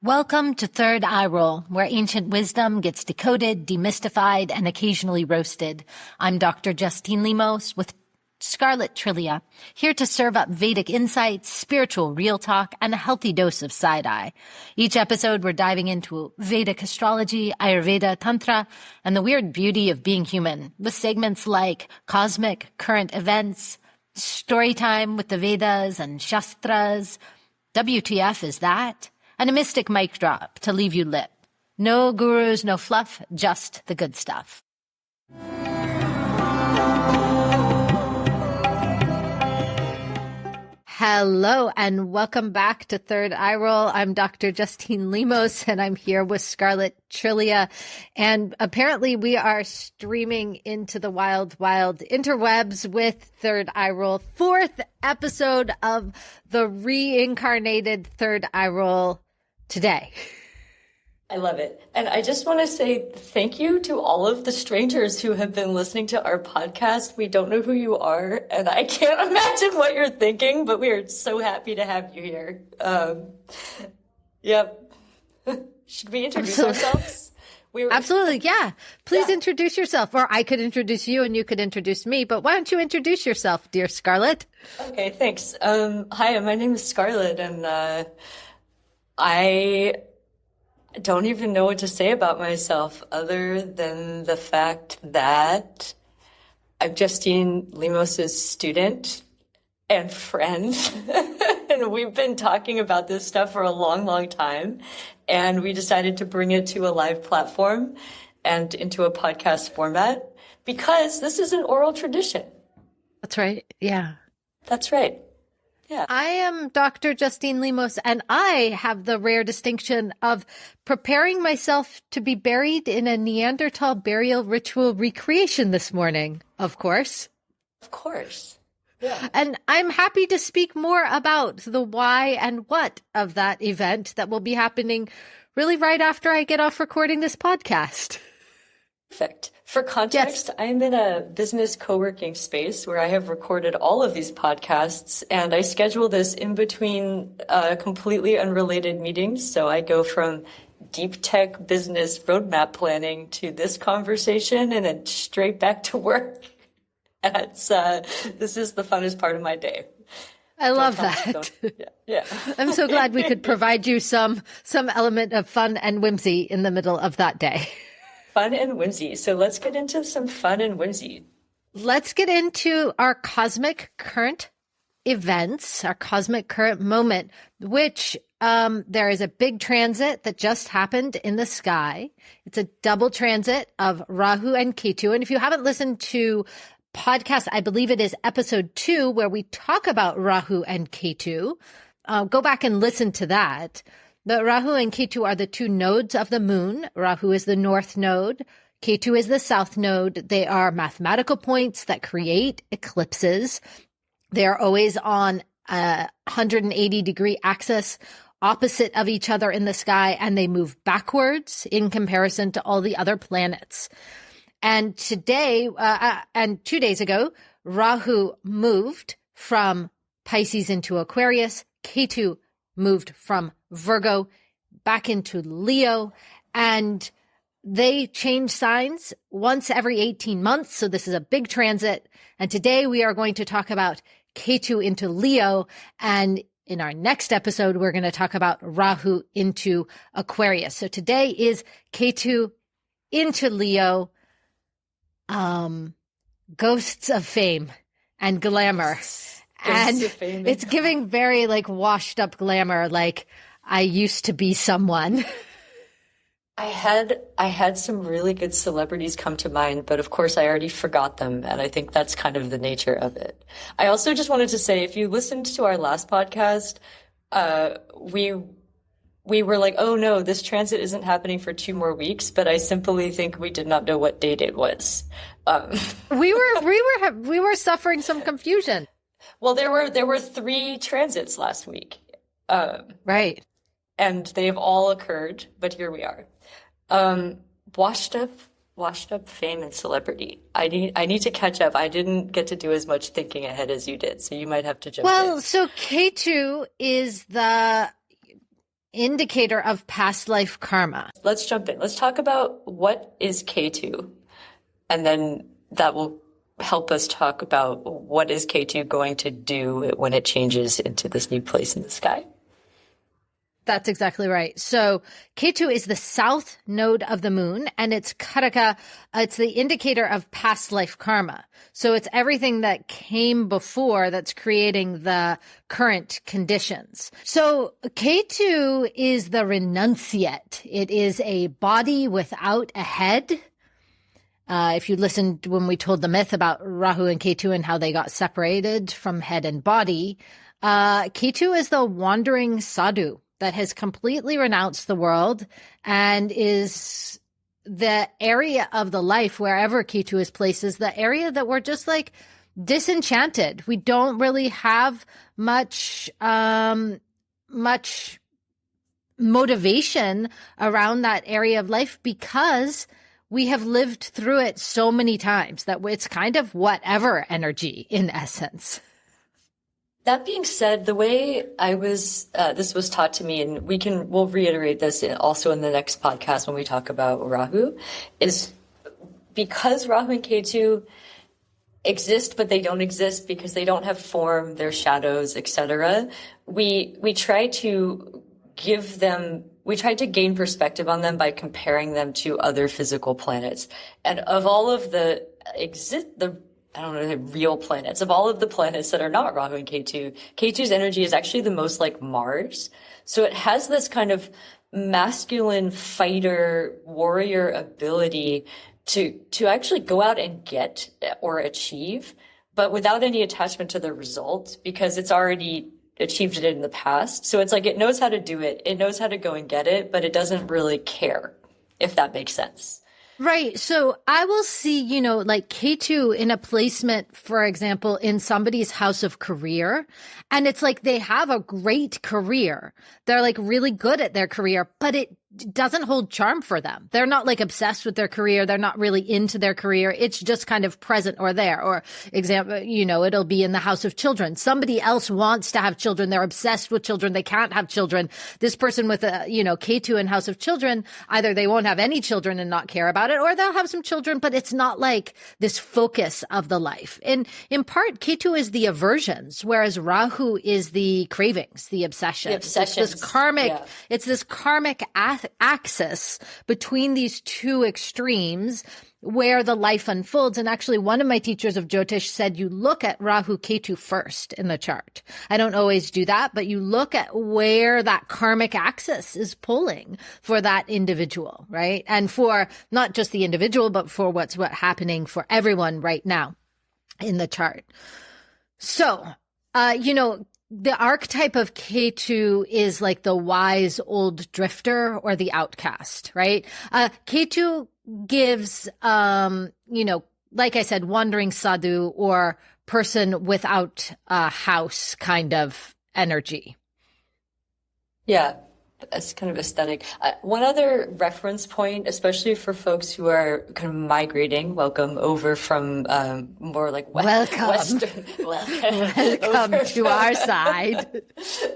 Welcome to Third Eye Roll, where ancient wisdom gets decoded, demystified, and occasionally roasted. I'm Dr. Justine Lemos with Scarlett, Trillia, here to serve up Vedic insights, spiritual real talk, and a healthy dose of side-eye. Each episode, we're diving into Vedic astrology, Ayurveda, Tantra, and the weird beauty of being human, with segments like cosmic, current events, story time with the Vedas and Shastras, WTF is that? And a mystic mic drop to leave you lit. No gurus, no fluff, just the good stuff. Hello and welcome back to Third Eye Roll. I'm Dr. Justine Lemos and I'm here with Scarlett, Trillia. And apparently we are streaming into the wild interwebs with Third Eye Roll, fourth episode of the reincarnated Third Eye Roll today. I love it. And I just want to say thank you to all of the strangers who have been listening to our podcast. We don't know who you are, and I can't imagine what you're thinking, but we are so happy to have you here. Yep. Should we introduce ourselves? Absolutely, yeah. Please introduce yourself, or I could introduce you and you could introduce me, but why don't you introduce yourself, dear Scarlett? Okay, thanks. Hi, my name is Scarlett, and I don't even know what to say about myself other than the fact that I'm Justine Lemos' student and friend. And we've been talking about this stuff for a long time. And we decided to bring it to a live platform and into a podcast format because this is an oral tradition. That's right. Yeah. That's right. Yeah. I am Dr. Justine Lemos, and I have the rare distinction of preparing myself to be buried in a Neanderthal burial ritual recreation this morning, of course. Of course. Yeah. And I'm happy to speak more about the why and what of that event that will be happening really right after I get off recording this podcast. Perfect. For context, I'm in a business co-working space where I have recorded all of these podcasts, and I schedule this in between completely unrelated meetings. So I go from deep tech business roadmap planning to this conversation and then straight back to work. And this is the funnest part of my day. I love that. Yeah. I'm so glad we could provide you some element of fun and whimsy in the middle of that day. Fun and whimsy. So let's get into some fun and whimsy. Let's get into our cosmic current events, our cosmic current moment, which there is a big transit that just happened in the sky. It's a double transit of Rahu and Ketu. And if you haven't listened to podcast, I believe it is episode 2, where we talk about Rahu and Ketu, go back and listen to that. The Rahu and Ketu are the two nodes of the moon. Rahu is the north node. Ketu is the south node. They are mathematical points that create eclipses. They are always on a 180-degree axis opposite of each other in the sky, and they move backwards in comparison to all the other planets. And today, and 2 days ago, Rahu moved from Pisces into Aquarius. Ketu moved from Virgo back into Leo, and they change signs once every 18 months. So this is a big transit. And today we are going to talk about Ketu into Leo. And in our next episode, we're going to talk about Rahu into Aquarius. So today is Ketu into Leo, ghosts of fame and glamour. And it's giving very like washed up glamour, like I used to be someone. I had some really good celebrities come to mind, but of course I already forgot them. And I think that's kind of the nature of it. I also just wanted to say, if you listened to our last podcast, we were like, oh no, this transit isn't happening for 2 more weeks, but I simply think we did not know what date it was. We were suffering some confusion. Well, there were 3 transits last week. Right. And they've all occurred, but here we are. Washed up fame and celebrity. I need to catch up. I didn't get to do as much thinking ahead as you did, so you might have to jump in. Well, so Ketu is the indicator of past life karma. Let's jump in. Let's talk about what is Ketu, and then that will help us talk about what is Ketu going to do when it changes into this new place in the sky. That's exactly right. So Ketu is the south node of the moon, and it's Karaka. It's the indicator of past life karma. So it's everything that came before that's creating the current conditions. So Ketu is the renunciate. It is a body without a head. If you listened when we told the myth about Rahu and Ketu and how they got separated from head and body, Ketu is the wandering sadhu that has completely renounced the world and is the area of the life wherever Ketu is placed is the area that we're just like disenchanted. We don't really have much motivation around that area of life because we have lived through it so many times that it's kind of whatever energy in essence. That being said, the way this was taught to me, and we'll reiterate this also in the next podcast when we talk about Rahu, is because Rahu and Ketu exist, but they don't exist because they don't have form, they're shadows, etc. We try to gain perspective on them by comparing them to other physical planets. And of all of the real planets, of all of the planets that are not Rahu and Ketu, Ketu's energy is actually the most like Mars. So it has this kind of masculine fighter warrior ability to actually go out and get or achieve, but without any attachment to the result because it's already achieved it in the past. So it's like it knows how to do it. It knows how to go and get it, but it doesn't really care, if that makes sense. Right. So I will see, like Ketu in a placement, for example, in somebody's house of career. And it's like they have a great career. They're like really good at their career, but it doesn't hold charm for them. They're not like obsessed with their career. They're not really into their career. It's just kind of present or there. Or example, it'll be in the house of children. Somebody else wants to have children. They're obsessed with children. They can't have children. This person with Ketu in house of children, either they won't have any children and not care about it, or they'll have some children, but it's not like this focus of the life. And in part, Ketu is the aversions, whereas Rahu is the cravings, the obsession. The obsessions. It's this karmic axis between these two extremes where the life unfolds. And actually, one of my teachers of Jyotish said you look at Rahu Ketu first in the chart. I don't always do that, but you look at where that karmic axis is pulling for that individual, right? And for not just the individual, but for what's happening for everyone right now in the chart. So, the archetype of Ketu is like the wise old drifter or the outcast, right? Ketu gives, like I said, wandering sadhu or person without a house kind of energy. Yeah. That's kind of aesthetic. One other reference point, especially for folks who are kind of migrating, welcome over from more like Western. Welcome to our side.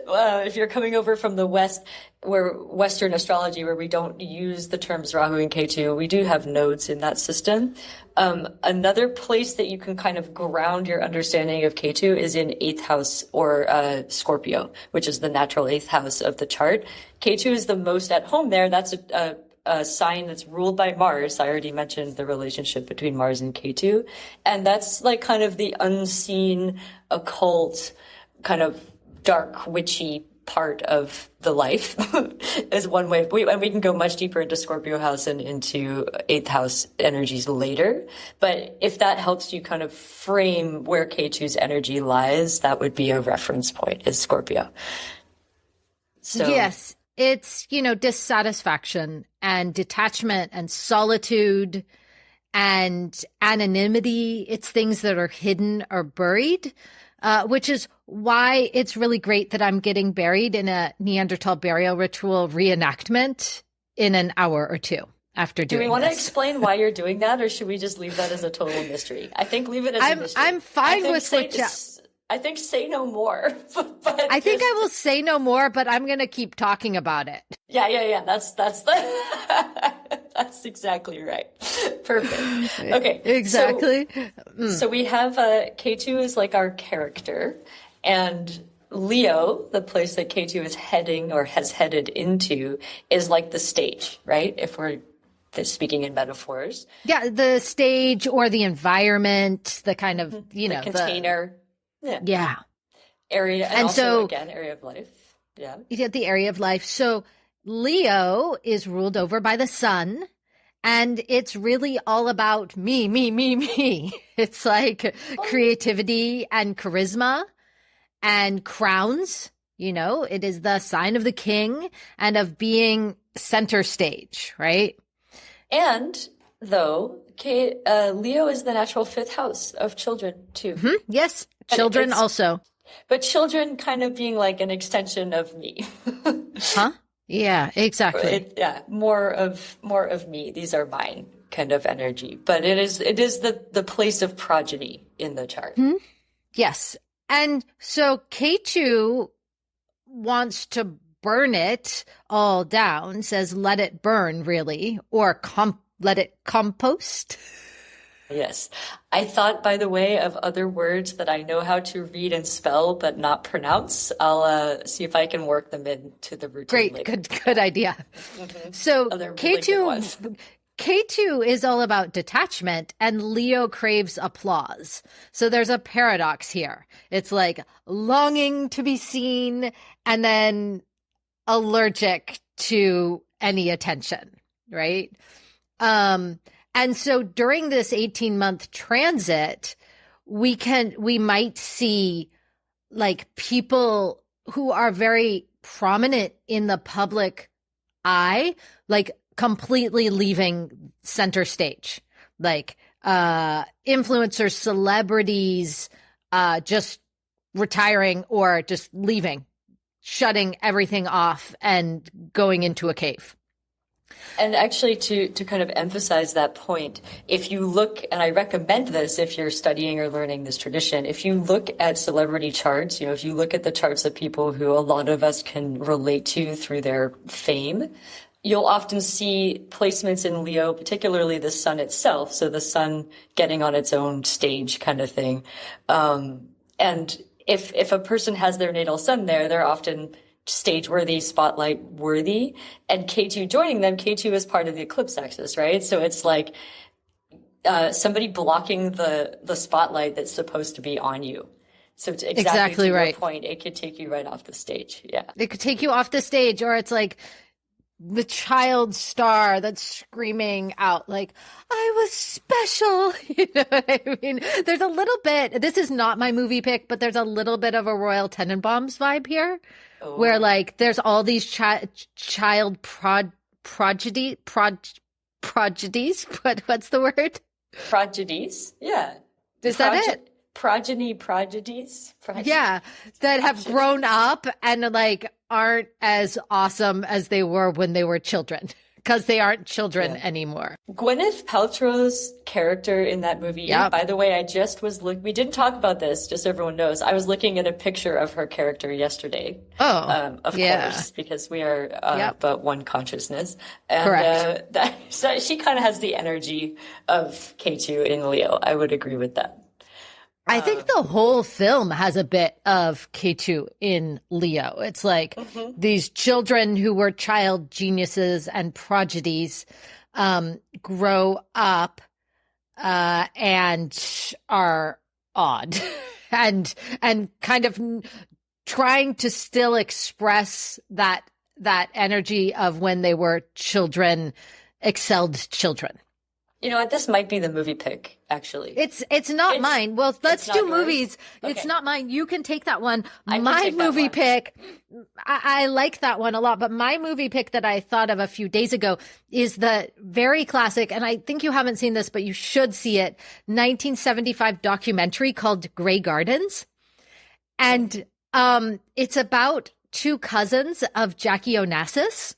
Well, if you're coming over from the West, where Western astrology, where we don't use the terms Rahu and Ketu, we do have nodes in that system. Another place that you can kind of ground your understanding of Ketu is in 8th house or Scorpio, which is the natural 8th house of the chart. Ketu is the most at home there. That's a sign that's ruled by Mars. I already mentioned the relationship between Mars and Ketu. And that's like kind of the unseen, occult, kind of dark, witchy part of the life is one way. And we can go much deeper into Scorpio house and into 8th house energies later. But if that helps you kind of frame where Ketu's energy lies, that would be a reference point, is Scorpio. So yes, it's, dissatisfaction and detachment and solitude and anonymity. It's things that are hidden or buried. Which is why it's really great that I'm getting buried in a Neanderthal burial ritual reenactment in an hour or two after doing this. Do we want to explain why you're doing that, or should we just leave that as a total mystery? I think leave it as a mystery. I'm fine with I think say no more. But I think I will say no more, but I'm going to keep talking about it. Yeah. That's that's exactly right. Perfect. Okay. Exactly. So we have Ketu is like our character, and Leo, the place that Ketu is heading or has headed into, is like the stage, right? If we're speaking in metaphors. Yeah, the stage or the environment, the kind of, The container. Yeah. Area, and also, so, again, area of life. Yeah. The area of life. So Leo is ruled over by the sun, and it's really all about me, me, me, me. It's like creativity and charisma and crowns. It is the sign of the king and of being center stage, right? And though, Leo is the natural fifth house of children too. Mm-hmm. Yes, children also. But children kind of being like an extension of me. Huh? Yeah, exactly. More of me. These are mine kind of energy. But it is the place of progeny in the chart. Mm-hmm. Yes. And so Ketu wants to burn it all down, says let it burn, really, or let it compost. Yes. I thought, by the way, of other words that I know how to read and spell but not pronounce. I'll see if I can work them into the routine. Great, later. Good idea. Mm-hmm. So Ketu is all about detachment, and Leo craves applause. So there's a paradox here. It's like longing to be seen and then allergic to any attention, right? And so during this 18-month transit, we might see like people who are very prominent in the public eye, like completely leaving center stage, like influencers, celebrities, just retiring or just leaving, shutting everything off and going into a cave. And actually, to kind of emphasize that point, if you look, and I recommend this if you're studying or learning this tradition, if you look at celebrity charts, if you look at the charts of people who a lot of us can relate to through their fame, you'll often see placements in Leo, particularly the sun itself. So the sun getting on its own stage kind of thing. And if a person has their natal sun there, they're often stage worthy, spotlight worthy, and Ketu joining them. Ketu is part of the eclipse axis, right? So it's like somebody blocking the spotlight that's supposed to be on you. So to exactly to right. Your point, it could take you right off the stage. Yeah, it could take you off the stage, or it's like the child star that's screaming out like, I was special. You know what I mean? There's a little bit, this is not my movie pick, but there's a little bit of a Royal Tenenbaums vibe here. Oh. Where like there's all these child prodigies. What's the word? Prodigies. Yeah. Is that it? Prodigies. Yeah, that have grown up and like aren't as awesome as they were when they were children, because they aren't children anymore. Gwyneth Paltrow's character in that movie, by the way, I just was we didn't talk about this, just so everyone knows. I was looking at a picture of her character yesterday. Oh, of course, because we are but one consciousness. And, correct. So she kind of has the energy of Ketu in Leo. I would agree with that. I think the whole film has a bit of Ketu in Leo. It's like these children who were child geniuses and prodigies grow up and are odd and kind of trying to still express that energy of when they were children, excelled children. You know what? This might be the movie pick, actually. It's not mine. Well, let's do movies. Okay. It's not mine. You can take that one. My movie pick, I like that one a lot, but my movie pick that I thought of a few days ago is the very classic, and I think you haven't seen this, but you should see it, 1975 documentary called Grey Gardens. And it's about two cousins of Jackie Onassis,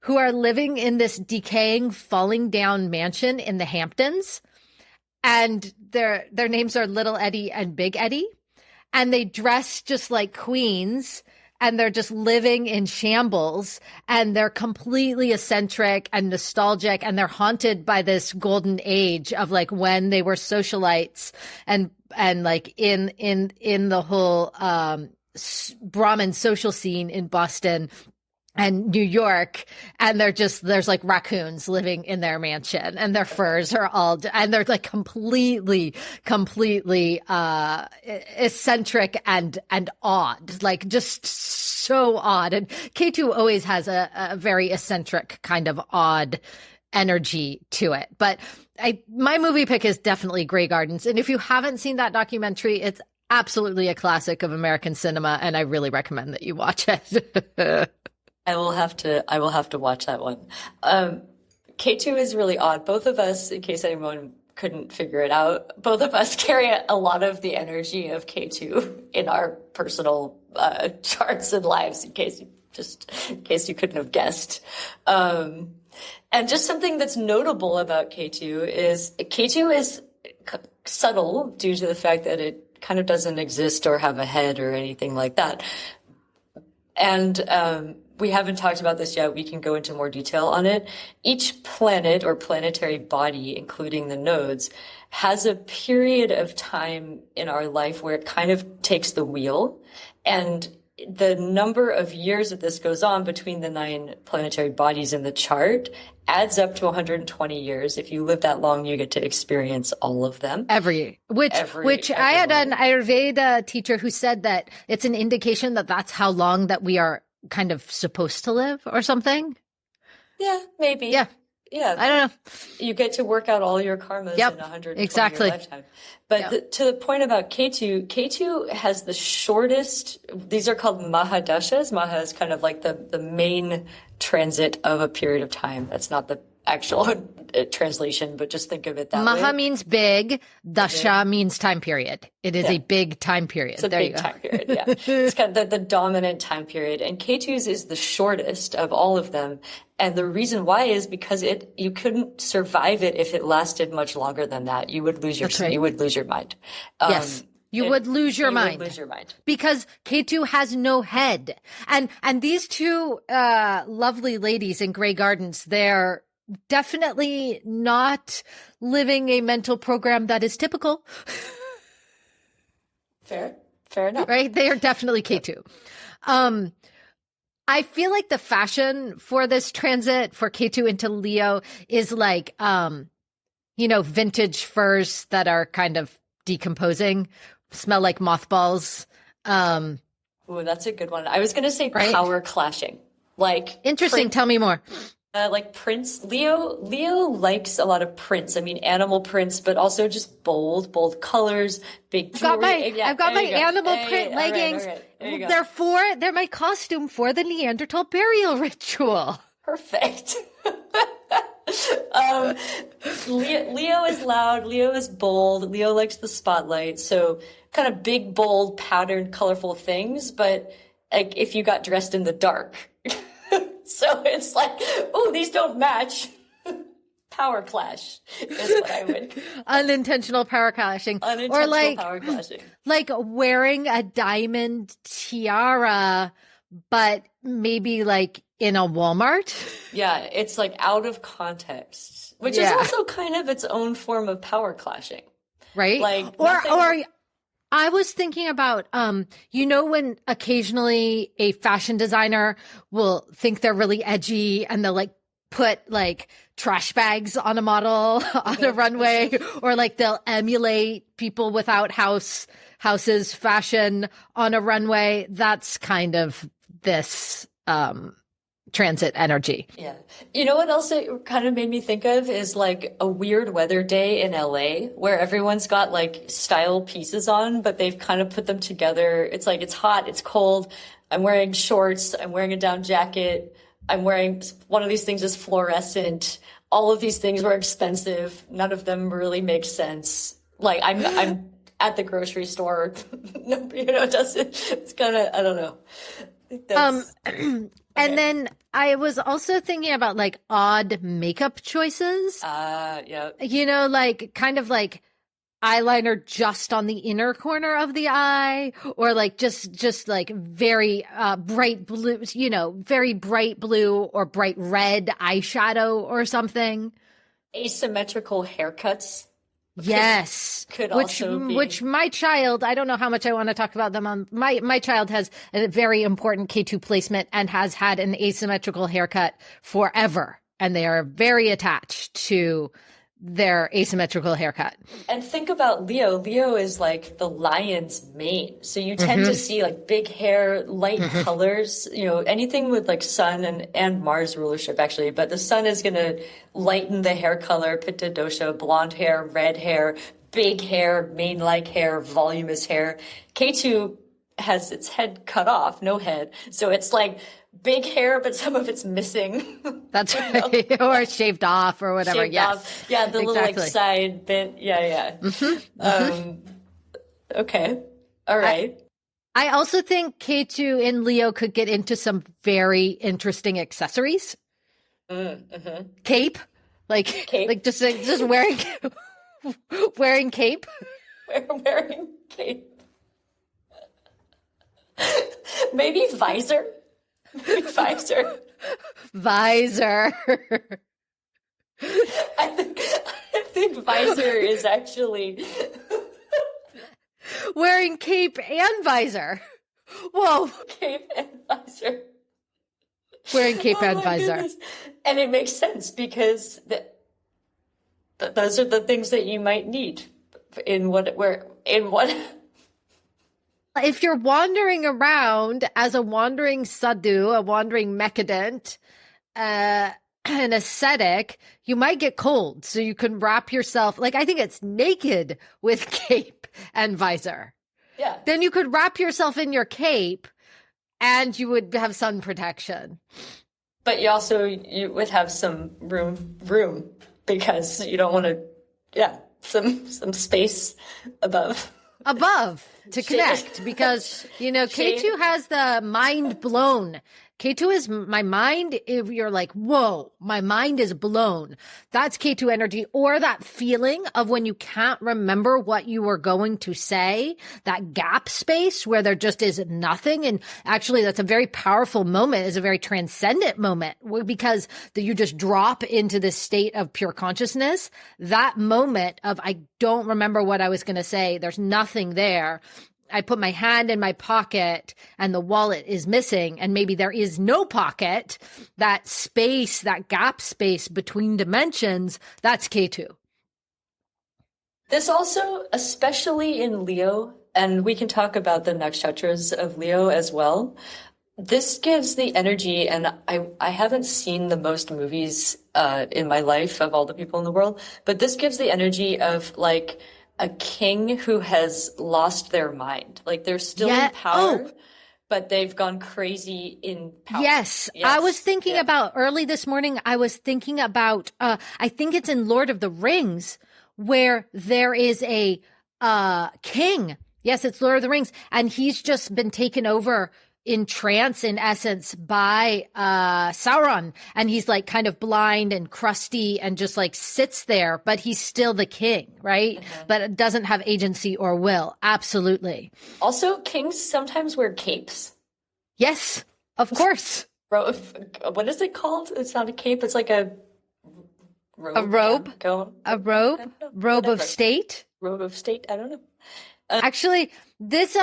who are living in this decaying, falling down mansion in the Hamptons. And their names are Little Eddie and Big Eddie. and they dress just like queens, and they're just living in shambles, and they're completely eccentric and nostalgic, and they're haunted by this golden age of like when they were socialites and like in the whole Brahmin social scene in Boston and New York, and there's like raccoons living in their mansion, and their furs are and they're like completely eccentric and odd, like just so odd. And Ketu always has a very eccentric kind of odd energy to it. But my movie pick is definitely Grey Gardens, and if you haven't seen that documentary, it's absolutely a classic of American cinema, and I really recommend that you watch it. I will have to watch that one. K2 is really odd. Both of us, in case anyone couldn't figure it out, both of us carry a lot of the energy of K2 in our personal charts and lives, in case you couldn't have guessed. And just something that's notable about K2 is subtle due to the fact that it kind of doesn't exist or have a head or anything like that. And we haven't talked about this yet. We can go into more detail on it. Each planet or planetary body, including the nodes, has a period of time in our life where it kind of takes the wheel. And the number of years that this goes on between the 9 planetary bodies in the chart adds up to 120 years. If you live that long, you get to experience all of them. Which I had an Ayurveda teacher who said that it's an indication that that's how long that we are kind of supposed to live or something. Yeah, maybe. Yeah. I don't know. You get to work out all your karmas in 120 exactly. year lifetime. But to the point about Ketu has the shortest, these are called Mahadashas. Maha is kind of like the main transit of a period of time. That's not the actual translation, but just think of it that way. Maha means big. Dasha means time period. It is a big time period. It's a big time period, yeah. It's kind of the dominant time period. And Ketu's is the shortest of all of them. And the reason why is because you couldn't survive it if it lasted much longer than that. You would lose you would lose your mind. Yes. You would lose your mind. Because Ketu has no head. And these two lovely ladies in Grey Gardens, they're definitely not living a mental program that is typical. Fair enough. Right? They are definitely Ketu. I feel like the fashion for this transit for Ketu into Leo is like, vintage furs that are kind of decomposing, smell like mothballs. Ooh, that's a good one. I was going to say power clashing. Like interesting. Tell me more. Like prints. Leo likes a lot of prints. I mean, animal prints, but also just bold colors, big jewelry. I've got my animal print leggings. All right. They're my costume for the Neanderthal burial ritual. Perfect. Leo is loud. Leo is bold. Leo likes the spotlight. So kind of big, bold, patterned, colorful things. But like if you got dressed in the dark. So it's like, oh, these don't match. Power clash is what I would. Unintentional power clashing. Power clashing. Like wearing a diamond tiara, but maybe like in a Walmart. Yeah, it's like out of context, which is also kind of its own form of power clashing. Right? Like or I was thinking about, when occasionally a fashion designer will think they're really edgy and they'll like put like trash bags on a model on a runway, or like they'll emulate people without houses fashion on a runway. That's kind of this, transit energy. Yeah. You know what else it kind of made me think of is like a weird weather day in LA where everyone's got like style pieces on, but they've kind of put them together. It's like, it's hot, it's cold. I'm wearing shorts. I'm wearing a down jacket. I'm wearing one of these things is fluorescent. All of these things were expensive. None of them really make sense. Like I'm at the grocery store. It's kind of, I don't know. And then I was also thinking about like odd makeup choices. Yeah. Like kind of like eyeliner just on the inner corner of the eye, or like just like very bright blue, very bright blue or bright red eyeshadow or something. Asymmetrical haircuts. Yes. Could also be. Which my child, I don't know how much I want to talk about them on my child has a very important Ketu placement and has had an asymmetrical haircut forever. And they are very attached to their asymmetrical haircut. And think about Leo. Leo is like the lion's mane. So you tend to see like big hair, light colors, anything with like sun and Mars rulership actually. But the sun is going to lighten the hair color, Pitta dosha, blonde hair, red hair, big hair, mane-like hair, voluminous hair. Ketu has its head cut off, no head. So it's like big hair, but some of it's missing. That's right. Or shaved off or whatever. Shaved yes. off. Yeah, the little like side bit. Yeah. Okay. All right. I also think Ketu in Leo could get into some very interesting accessories. Cape. Like just wearing wearing cape. Wearing cape. Maybe visor. Visor. I think visor is actually wearing cape and visor. Whoa. Cape and visor. Wearing cape and visor. Goodness. And it makes sense because those are the things that you might need in what. If you're wandering around as a wandering sadhu, a wandering mekadent, an ascetic, you might get cold. So you can wrap yourself, like I think it's naked with cape and visor. Yeah. Then you could wrap yourself in your cape and you would have sun protection. But you would have some room because you don't want to, some space above to connect because Ketu has the mind blown. Ketu is my mind. If you're like, whoa, my mind is blown. That's Ketu energy, or that feeling of when you can't remember what you were going to say, that gap space where there just is nothing. And actually that's a very powerful moment, is a very transcendent moment because you just drop into this state of pure consciousness. That moment of, I don't remember what I was going to say. There's nothing there. I put my hand in my pocket and the wallet is missing, and maybe there is no pocket, that space, that gap space between dimensions, that's Ketu. This also, especially in Leo, and we can talk about the nakshatras of Leo as well, this gives the energy, and I haven't seen the most movies in my life of all the people in the world, but this gives the energy of like a king who has lost their mind. Like they're still in power, but they've gone crazy in power. Yes. I was thinking about early this morning, I was thinking about, I think it's in Lord of the Rings where there is a king. Yes, it's Lord of the Rings. And he's just been taken over in trance, in essence, by Sauron. And he's like kind of blind and crusty and just like sits there, but he's still the king, right? But doesn't have agency or will. Absolutely. Also, kings sometimes wear capes. Yes, of course. What is it called? It's not a cape. It's like a robe. A robe? A robe? Robe of state? Robe of state? I don't know. Actually, this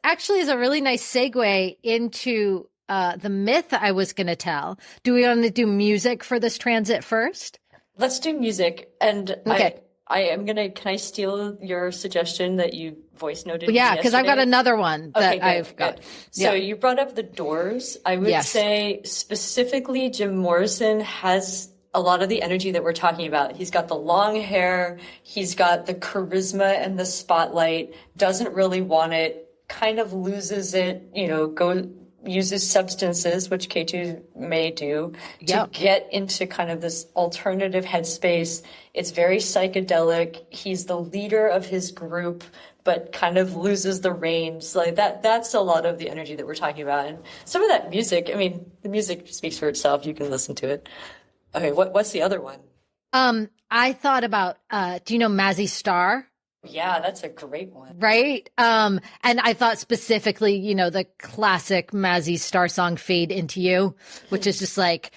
actually is a really nice segue into the myth I was going to tell. Do we want to do music for this transit first? Let's do music. And okay. Can I steal your suggestion that you voice noted? Yeah, because I've got another one that I've got. So you brought up the Doors. I would say specifically Jim Morrison has a lot of the energy that we're talking about. He's got the long hair. He's got the charisma and the spotlight, doesn't really want it, kind of loses it, uses substances, which Ketu may do, to get into kind of this alternative headspace. It's very psychedelic. He's the leader of his group, but kind of loses the reins. Like that's a lot of the energy that we're talking about. And some of that music, I mean, the music speaks for itself. You can listen to it. Okay, what's the other one? I thought about, do you know Mazzy Star? Yeah, that's a great one. Right. And I thought specifically, the classic Mazzy Star song Fade Into You, which is just like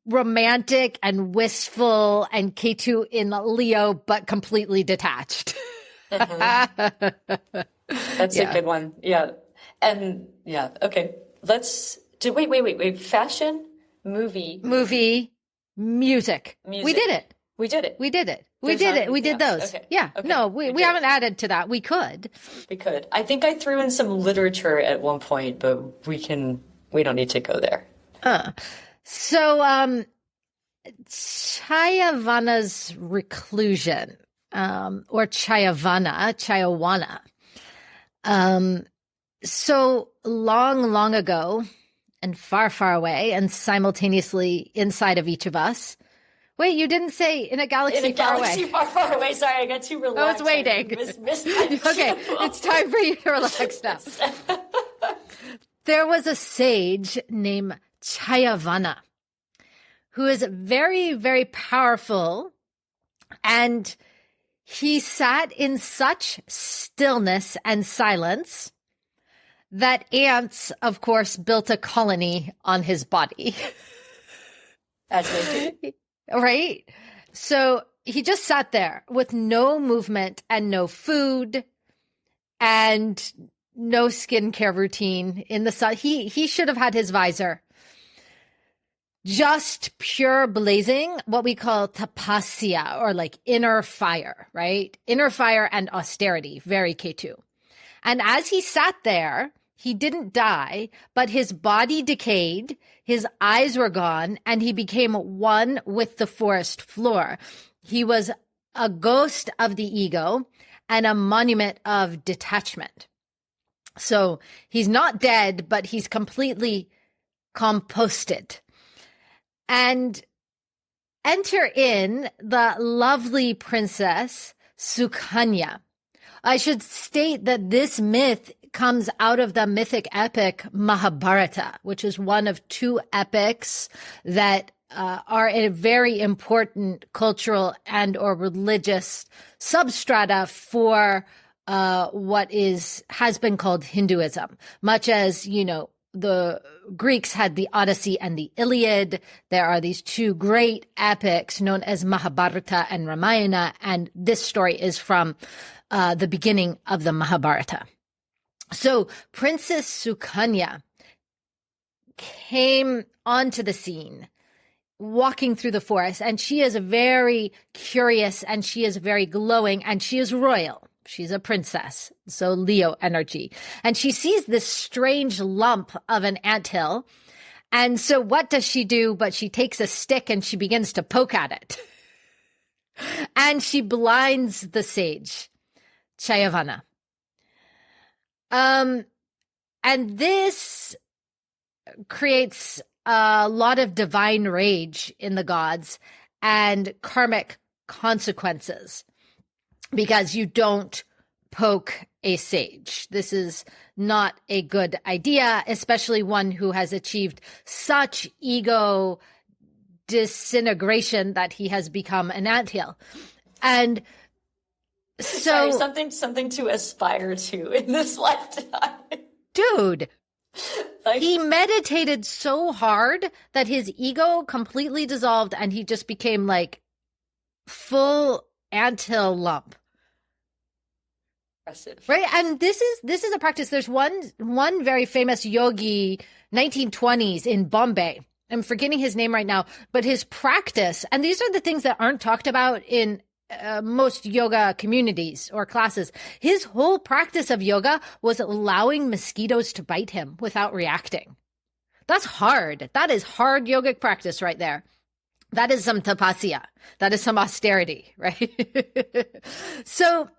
romantic and wistful and Ketu in Leo, but completely detached. That's a good one. Yeah. And yeah, okay. Let's do wait. Fashion, movie, Music. We did it. We did it. We did it. We There's did not it. We did anything else. those. Okay. Yeah. Okay. No, we haven't added to that. We could. We could. I think I threw in some literature at one point, but we don't need to go there. So Chyavana's reclusion, or Chyavana. So long ago and far, far away and simultaneously inside of each of us. Wait, you didn't say in a galaxy far away. Far, far away. Sorry, I got too relaxed. I was waiting. Okay, it's time for you to relax now. There was a sage named Chyavana who is very, very powerful, and he sat in such stillness and silence that ants, of course, built a colony on his body. As they do. Right? So he just sat there with no movement and no food and no skincare routine in the sun. He should have had his visor. Just pure blazing, what we call tapasya, or like inner fire, right? Inner fire and austerity, very Ketu. And as he sat there, he didn't die, but his body decayed, his eyes were gone, and he became one with the forest floor. He was a ghost of the ego and a monument of detachment. So he's not dead, but he's completely composted. And enter in the lovely princess Sukanya. I should state that this myth comes out of the mythic epic Mahabharata, which is one of two epics that are a very important cultural and or religious substrata for what has been called Hinduism, much as, the Greeks had the Odyssey and the Iliad. There are these two great epics known as Mahabharata and Ramayana, and this story is from the beginning of the Mahabharata. So Princess Sukanya came onto the scene, walking through the forest, and she is very curious, and she is very glowing, and she is royal. She's a princess, so Leo energy. And she sees this strange lump of an anthill. And so what does she do? But she takes a stick and she begins to poke at it. And she blinds the sage, Chyavana. And this creates a lot of divine rage in the gods and karmic consequences, because you don't poke a sage. This is not a good idea, especially one who has achieved such ego disintegration that he has become an anthill. And so something to aspire to in this lifetime. Dude, he meditated so hard that his ego completely dissolved and he just became like full anthill lump. Impressive. Right. And this is a practice. There's one very famous yogi, 1920s in Bombay. I'm forgetting his name right now, but his practice, and these are the things that aren't talked about in most yoga communities or classes. His whole practice of yoga was allowing mosquitoes to bite him without reacting. That's hard. That is hard yogic practice right there. That is some tapasya. That is some austerity, right? So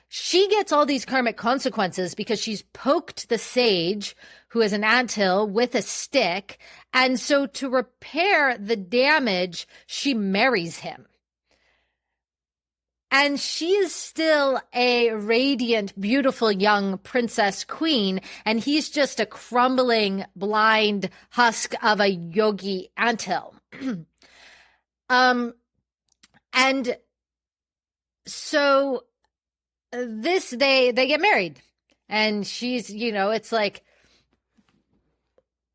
she gets all these karmic consequences because she's poked the sage, who is an anthill, with a stick. And so to repair the damage, she marries him. And she is still a radiant, beautiful young princess queen, and he's just a crumbling, blind husk of a yogi anthill. And so they get married, and she's, it's like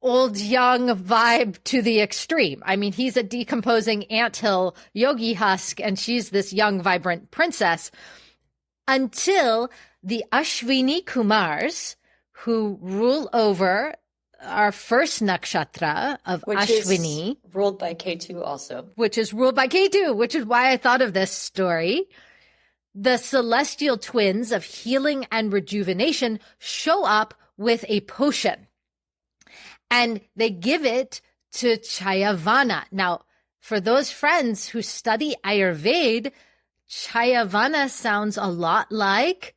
old young vibe to the extreme. I mean, he's a decomposing anthill yogi husk, and she's this young, vibrant princess, until the Ashwini Kumars, who rule over our first nakshatra of which Ashwini. Is ruled by Ketu also. Which is ruled by Ketu, which is why I thought of this story. The celestial twins of healing and rejuvenation show up with a potion, and they give it to Chyavana. Now, for those friends who study Ayurveda, Chyavana sounds a lot like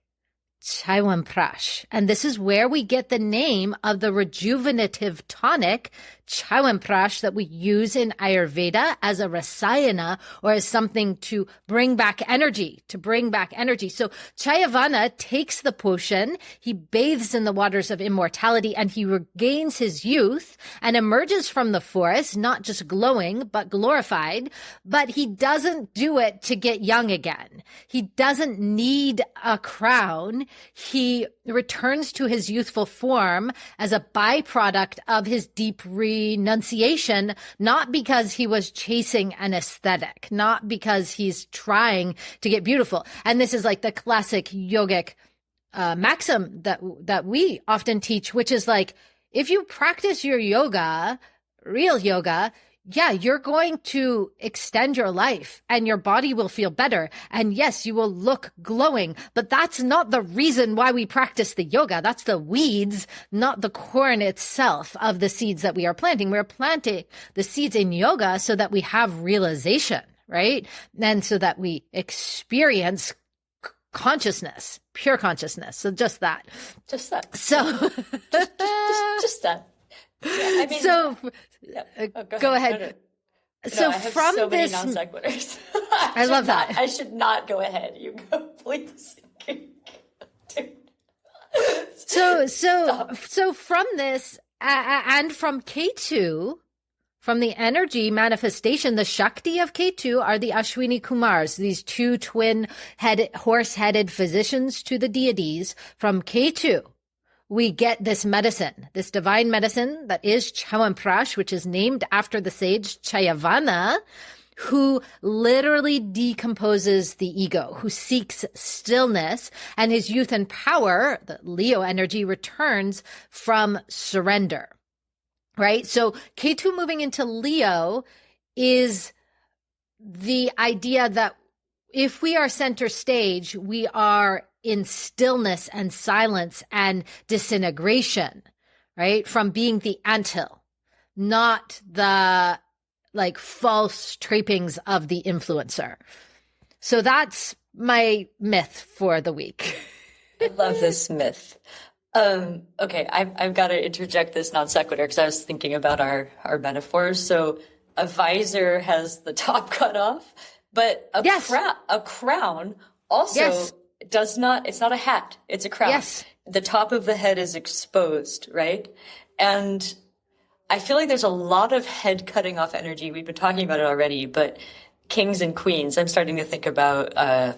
Chyawanprash. And this is where we get the name of the rejuvenative tonic, Chyawanprash, that we use in Ayurveda as a rasayana, or as something to bring back energy, So Chyavana takes the potion, he bathes in the waters of immortality, and he regains his youth and emerges from the forest, not just glowing, but glorified. But he doesn't do it to get young again. He doesn't need a crown. He returns to his youthful form as a byproduct of his deep renunciation, not because he was chasing an aesthetic, not because he's trying to get beautiful. And this is like the classic yogic maxim that we often teach, which is like, if you practice your yoga, real yoga, yeah, you're going to extend your life and your body will feel better. And yes, you will look glowing, but that's not the reason why we practice the yoga. That's the weeds, not the corn itself of the seeds that we are planting. We're planting the seeds in yoga so that we have realization, right? And so that we experience consciousness, pure consciousness. So just that. So just that. Yeah, I mean, so go ahead. No, So I have from so this, many non sequiturs. I love that. I should not go ahead. You go, please. So from this, and from Ketu, from the energy manifestation, the Shakti of Ketu are the Ashwini Kumars, these two horse-headed physicians to the deities. From Ketu, we get this medicine, this divine medicine that is Chyawanprash, which is named after the sage Chyavana, who literally decomposes the ego, who seeks stillness, and his youth and power, the Leo energy, returns from surrender, right? So Ketu moving into Leo is the idea that if we are center stage, we are in stillness and silence and disintegration, right? From being the anthill, not the like false trappings of the influencer. So that's my myth for the week. I love this myth. Okay, I've got to interject this non sequitur because I was thinking about our metaphors. So a visor has the top cut off, but a crown also does not, it's not a hat, it's a crown. Yes. The top of the head is exposed, right? And I feel like there's a lot of head cutting off energy. We've been talking about it already, but kings and queens, I'm starting to think about,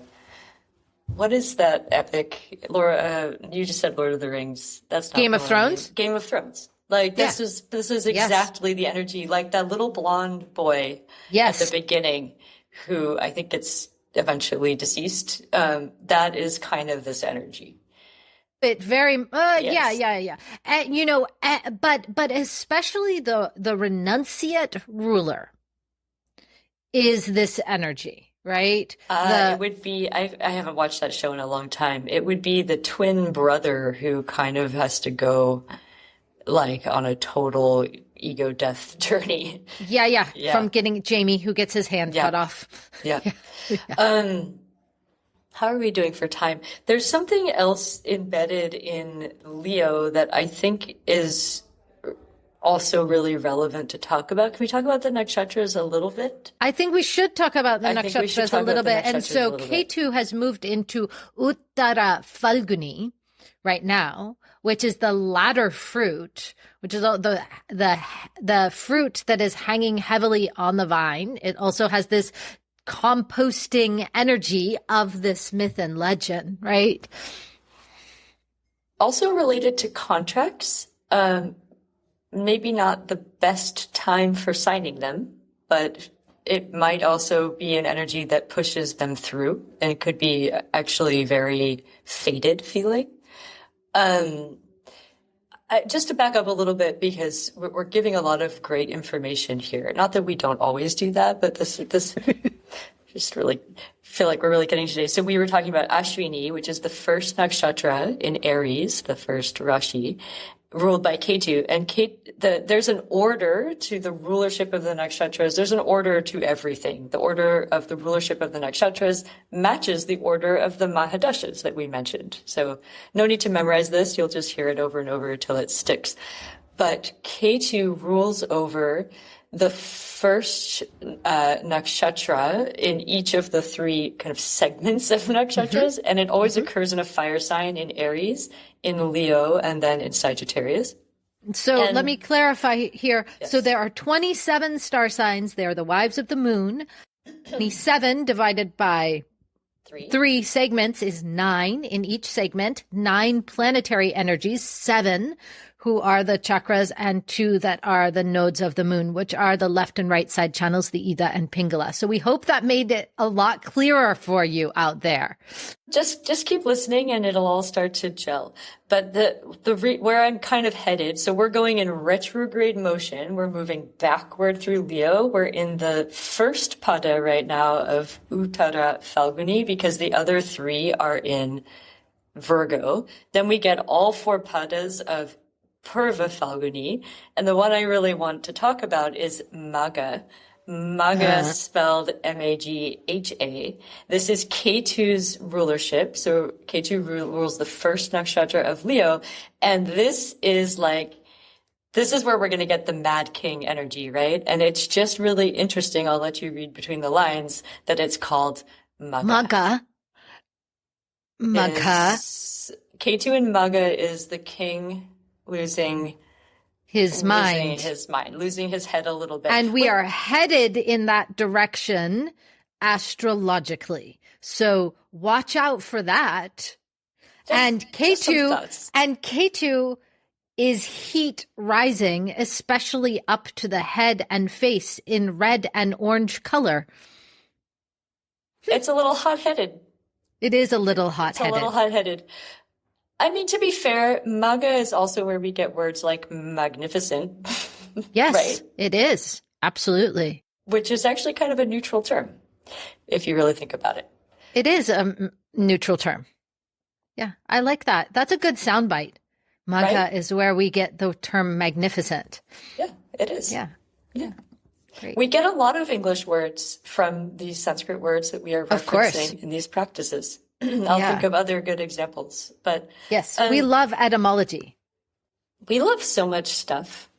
what is that epic? Laura, you just said Lord of the Rings. That's not Game of Thrones? Game of Thrones. Like this is exactly the energy, like that little blonde boy at the beginning who I think gets eventually deceased. That is kind of this energy. But very, yeah. And, but especially the renunciate ruler is this energy, right? It would be, I haven't watched that show in a long time. It would be the twin brother who kind of has to go like on a total ego death journey. Yeah. From getting Jamie, who gets his hand cut off. Yeah. How are we doing for time? There's something else embedded in Leo that I think is also really relevant to talk about. Can we talk about the nakshatras a little bit? I think we should talk about the nakshatras a little bit. And so Ketu has moved into Uttara Falguni right now, which is the ladder fruit, which is the fruit that is hanging heavily on the vine. It also has this composting energy of this myth and legend, right? Also related to contracts, maybe not the best time for signing them, but it might also be an energy that pushes them through, and it could be actually very fated feeling. Just to back up a little bit, because we're giving a lot of great information here. Not that we don't always do that, but this just really feel like we're really getting today. So we were talking about Ashwini, which is the first nakshatra in Aries, the first Rashi, ruled by Ketu. And there's an order to the rulership of the nakshatras. There's an order to everything. The order of the rulership of the nakshatras matches the order of the Mahadashas that we mentioned. So no need to memorize this. You'll just hear it over and over till it sticks. But Ketu rules over the first nakshatra in each of the three kind of segments of nakshatras, and it always occurs in a fire sign in Aries, in Leo, and then in Sagittarius. So let me clarify here. Yes. So there are 27 star signs. They're the wives of the moon. 27 divided by three segments is 9 in each segment. 9 planetary energies, 7 who are the chakras, and 2 that are the nodes of the moon, which are the left and right side channels, the Ida and Pingala. So we hope that made it a lot clearer for you out there. Just keep listening and it'll all start to gel. But where I'm kind of headed, so we're going in retrograde motion. We're moving backward through Leo. We're in the first pada right now of Uttara Falguni, because the other 3 are in Virgo. Then we get all 4 padas of Purva Falguni, and the one I really want to talk about is Magha. Magha spelled Magha. This is Ketu's rulership. So Ketu rules the first nakshatra of Leo, and this is where we're going to get the Mad King energy, right? And it's just really interesting. I'll let you read between the lines that it's called Magha. Magha. Ketu in Magha is the king losing his mind, losing his head a little bit. And we are headed in that direction astrologically. So watch out for that. And Ketu is heat rising, especially up to the head and face in red and orange color. It's a little hot-headed. It is a little hot-headed. I mean, to be fair, Magha is also where we get words like magnificent. Yes, right? It is. Absolutely. Which is actually kind of a neutral term, if you really think about it. It is a neutral term. Yeah, I like that. That's a good soundbite. Magha right? is where we get the term magnificent. Yeah, it is. Yeah. Great. We get a lot of English words from these Sanskrit words that we are referencing in these practices. I'll think of other good examples, but yes, we love etymology. We love so much stuff.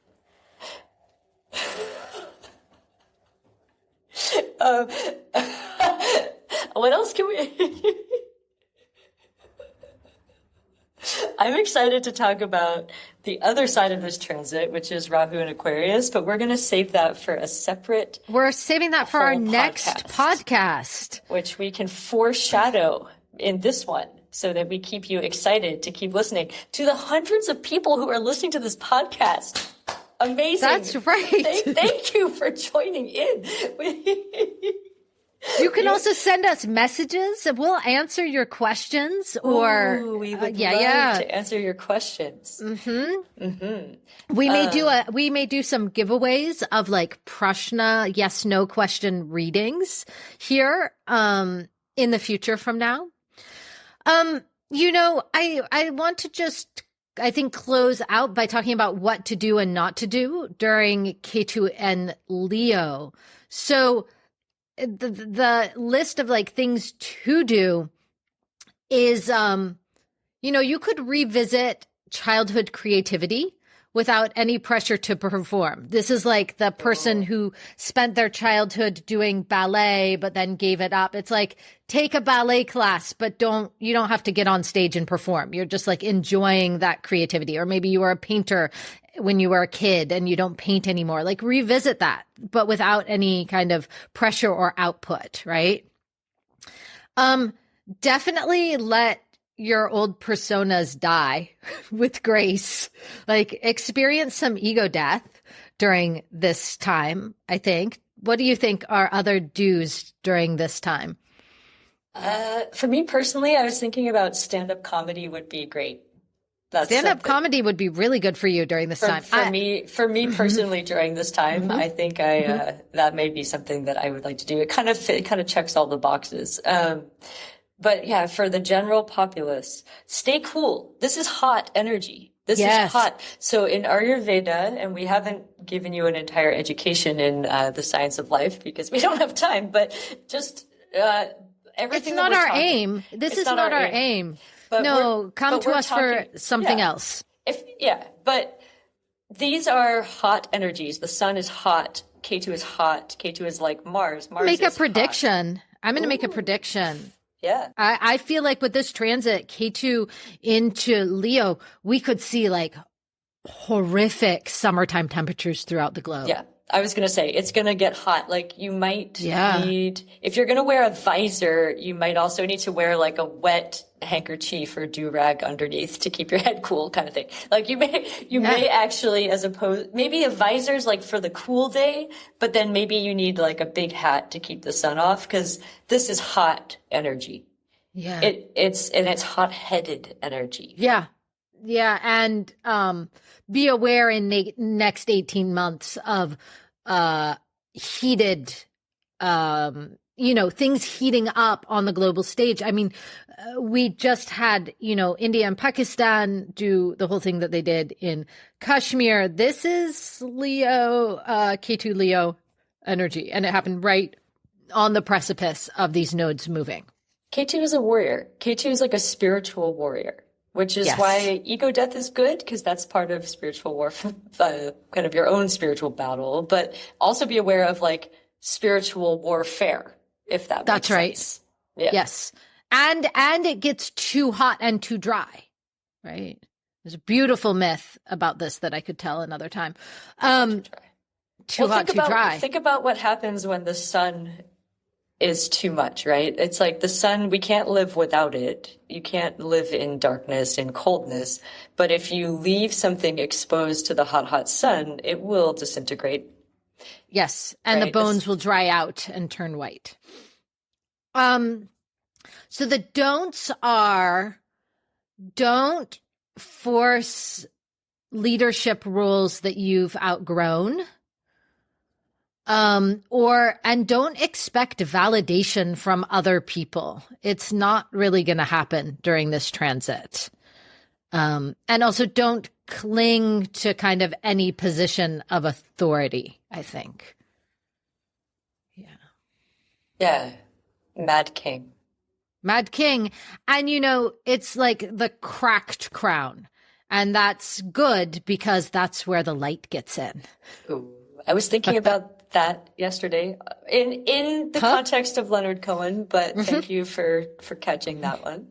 What else can we? I'm excited to talk about the other side of this transit, which is Rahu and Aquarius, but we're going to save that for a separate. We're saving that for our next podcast, which we can foreshadow in this one, so that we keep you excited to keep listening. To the hundreds of people who are listening to this podcast. Amazing. That's right. Thank you for joining in. You can also send us messages. We'll answer your questions, or we would love to answer your questions. We may do some giveaways of like Prashna yes/no question readings here in the future from now. I want to just, I think, close out by talking about what to do and not to do during Ketu and Leo. So the list of like things to do is, you could revisit childhood creativity without any pressure to perform. This is like the person who spent their childhood doing ballet, but then gave it up. It's like, take a ballet class, but you don't have to get on stage and perform. You're just like enjoying that creativity. Or maybe you were a painter when you were a kid and you don't paint anymore. Like revisit that, but without any kind of pressure or output, right? Definitely let your old personas die with grace. Like experience some ego death during this time, I think. What do you think are other do's during this time? For me personally, I was thinking about stand-up comedy would be great. Stand-up comedy would be really good for you during this time. For me personally, during this time, I think that may be something that I would like to do. It kind of checks all the boxes. But yeah, for the general populace, stay cool. This is hot energy. This is hot. So in Ayurveda, and we haven't given you an entire education in the science of life because we don't have time, but just everything. It's not our aim. This is not our aim. But no, come to us for something else. But these are hot energies. The sun is hot. Ketu is hot. Ketu is like Mars. Make a prediction. Hot. I'm going to make a prediction. Yeah. I feel like with this transit, Ketu into Leo, we could see like horrific summertime temperatures throughout the globe. Yeah. I was going to say, it's going to get hot. Like you might need, if you're going to wear a visor, you might also need to wear like a wet handkerchief or do-rag underneath to keep your head cool kind of thing. Like you may actually, as opposed, maybe a visor's like for the cool day, but then maybe you need like a big hat to keep the sun off because this is hot energy. Yeah. It's hot-headed energy. Yeah. Yeah. And, be aware in the next 18 months of, heated, things heating up on the global stage. I mean, we just had, India and Pakistan do the whole thing that they did in Kashmir. This is Leo, Ketu Leo energy. And it happened right on the precipice of these nodes moving. Ketu is a warrior. Ketu is like a spiritual warrior, which is why ego death is good, because that's part of spiritual warfare, kind of your own spiritual battle, but also be aware of like spiritual warfare, if that makes sense. Yeah. Yes. And it gets too hot and too dry, right? There's a beautiful myth about this that I could tell another time. Too hot, too dry. Think about what happens when the sun is too much, right? It's like the sun, we can't live without it. You can't live in darkness and coldness. But if you leave something exposed to the hot, hot sun, it will disintegrate. Yes. And the bones will dry out and turn white. So the don'ts are, don't force leadership roles that you've outgrown. And don't expect validation from other people. It's not really going to happen during this transit. And also don't cling to kind of any position of authority, I think. Yeah. Yeah. Mad King. And, it's like the cracked crown. And that's good because that's where the light gets in. Ooh, I was thinking about that yesterday in the context of Leonard Cohen, but thank you for catching that one.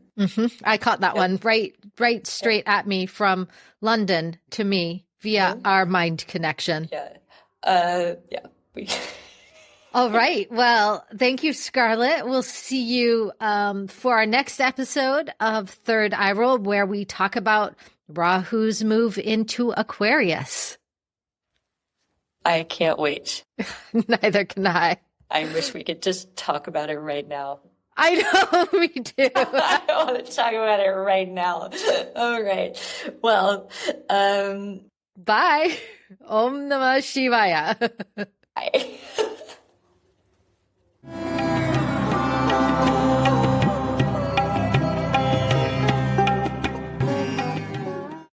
I caught that one right straight at me from London to me via our mind connection. All right. Well, thank you, Scarlett. We'll see you for our next episode of Third Eye Roll, where we talk about Rahu's move into Aquarius. I can't wait. Neither can I. I wish we could just talk about it right now. I know, me too. I want to talk about it right now. All right. Well, bye. Om Namah Shivaya. Bye.